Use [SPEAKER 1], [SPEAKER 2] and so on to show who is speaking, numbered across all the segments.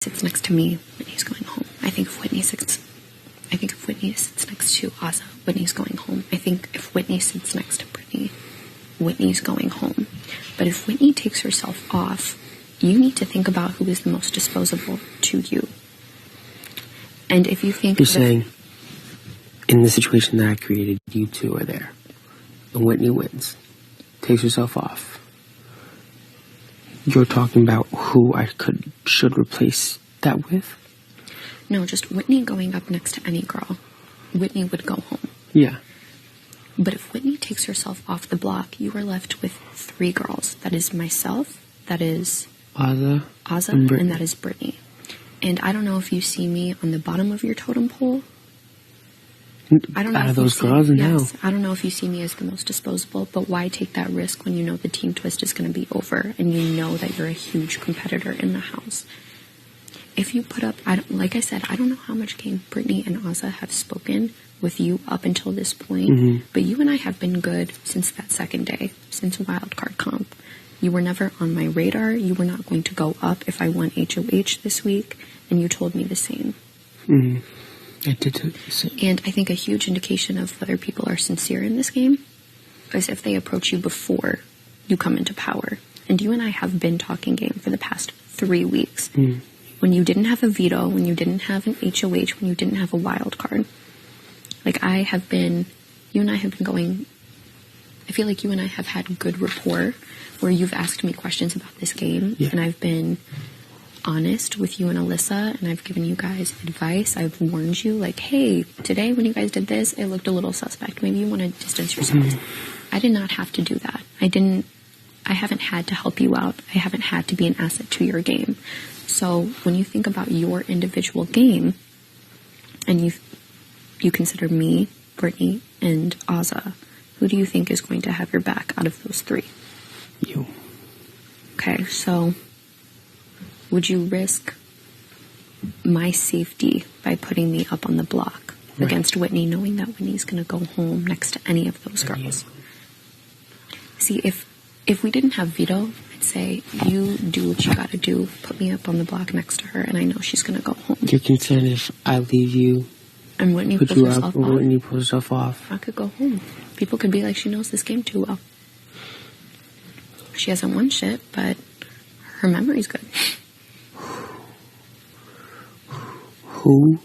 [SPEAKER 1] sits next to me, Whitney's going home. I think if Whitney sits next to Asa, Whitney's going home. I think if Whitney sits next to Brittany, Whitney's going home. But if Whitney takes herself off, you need to think about who is the most disposable to you. And if you think...
[SPEAKER 2] You're saying, in the situation that I created, you two are there. And Whitney wins. Takes herself off. You're talking about who I should replace that with?
[SPEAKER 1] No, just Whitney going up next to any girl. Whitney would go home.
[SPEAKER 2] Yeah.
[SPEAKER 1] But if Whitney takes herself off the block, you are left with 3 girls. That is myself, that is
[SPEAKER 2] Asa,
[SPEAKER 1] and that is Brittany. And I don't know if you see me on the bottom of your totem pole. I don't know
[SPEAKER 2] out of those girls,
[SPEAKER 1] yes, I don't know if you see me as the most disposable, but why take that risk when you know the team twist is going to be over and you know that you're a huge competitor in the house? If you put up, like I said, I don't know how much game Brittany and Asa have spoken with you up until this point, but you and I have been good since that second day, since wildcard comp. You were never on my radar. You were not going to go up if I won HOH this week, and you told me the same.
[SPEAKER 2] I did tell you the same.
[SPEAKER 1] And I think a huge indication of whether people are sincere in this game is if they approach you before you come into power. And you and I have been talking game for the past 3 weeks. When you didn't have a veto, when you didn't have an HOH, when you didn't have a wild card. Like you and I have been going, I feel like you and I have had good rapport where you've asked me questions about this game, and I've been honest with you and Alyssa, and I've given you guys advice. I've warned you, like, hey, today when you guys did this, it looked a little suspect. Maybe you want to distance yourselves. I did not have to do that. I haven't had to help you out. I haven't had to be an asset to your game. So when you think about your individual game, and you consider me, Brittany, and Asa, who do you think is going to have your back out of those 3?
[SPEAKER 2] You.
[SPEAKER 1] Okay, so would you risk my safety by putting me up on the block against Whitney, knowing that Whitney's going to go home next to any of those girls? See, if we didn't have veto, I'd say, you do what you got to do. Put me up on the block next to her, and I know she's going to go home.
[SPEAKER 2] You're concerned if I leave you,
[SPEAKER 1] and Whitney
[SPEAKER 2] put you up, or Whitney pulls herself off?
[SPEAKER 1] I could go home. People could be like, she knows this game too well. She hasn't won shit, but her memory's good.
[SPEAKER 2] Who,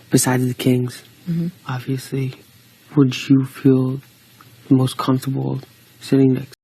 [SPEAKER 2] besides the Kings, obviously, would you feel most comfortable sitting next